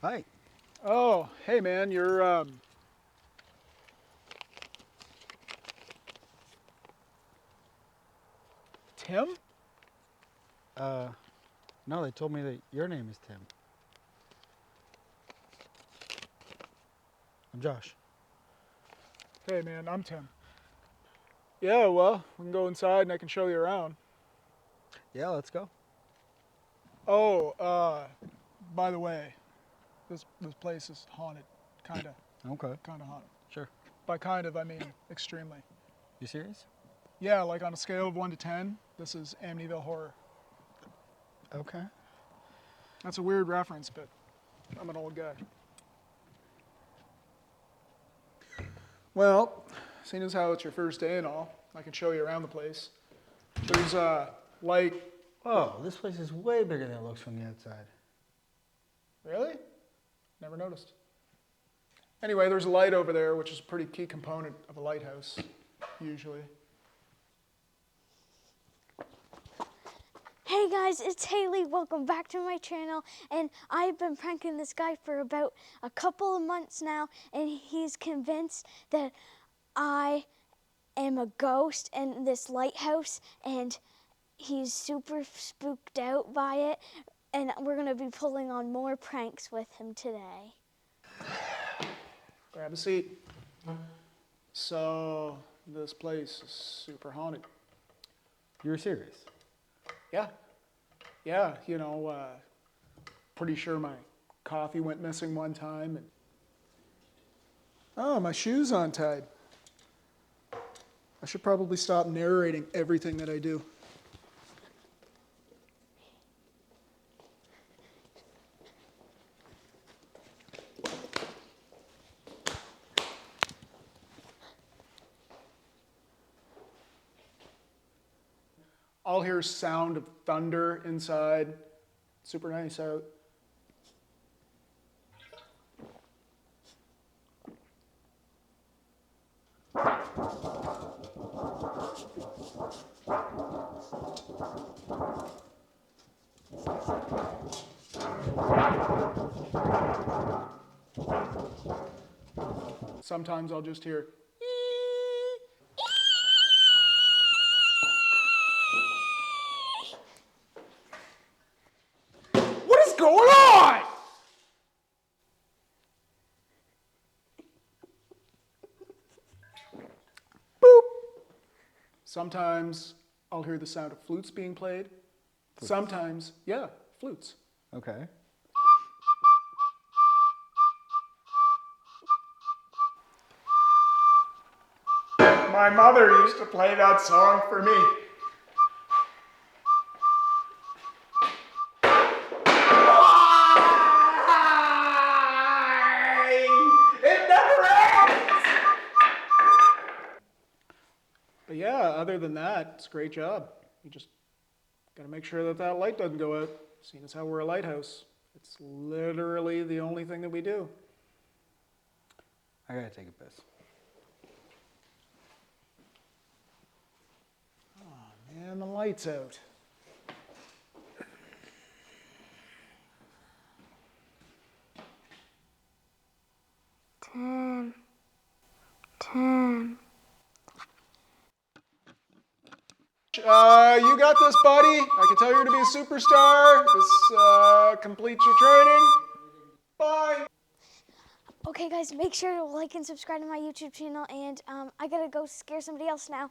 Hi. Oh, hey man, you're Tim? No, they told me that your name is Tim. I'm Josh. Hey man, I'm Tim. Yeah, well, we can go inside and I can show you around. Yeah, let's go. Oh, by the way, this place is haunted. Kinda Okay. haunted. Sure. By kind of, I mean extremely. You serious? Yeah, like on a scale of 1 to 10, this is Amityville horror. Okay. That's a weird reference, but I'm an old guy. Well, seeing as how it's your first day and all, I can show you around the place. There's light. Oh, this place is way bigger than it looks from the outside. Really? Never noticed. Anyway, there's a light over there, which is a pretty key component of a lighthouse, usually. Hey guys, it's Haley. Welcome back to my channel. And I've been pranking this guy for about a couple of months now, and he's convinced that I am a ghost in this lighthouse, and he's super spooked out by it. And we're gonna be pulling on more pranks with him today. Grab a seat. So, this place is super haunted. You're serious? Yeah. Yeah, you know, pretty sure my coffee went missing one time. And oh, my shoe's untied. I should probably stop narrating everything that I do. I'll hear sound of thunder inside. Super nice out. Sometimes I'll just hear what is going on? Boop. Sometimes I'll hear the sound of flutes being played. Flutes. Sometimes, yeah, flutes. Okay. My mother used to play that song for me. It never ends! But yeah, other than that, it's a great job. You just gotta make sure that that light doesn't go out. Seeing as how we're a lighthouse, it's literally the only thing that we do. I gotta take a piss. And the light's out. Tim. You got this, buddy. I can tell you're going to be a superstar. This completes your training. Bye. Okay guys, make sure to like and subscribe to my YouTube channel, and I gotta go scare somebody else now.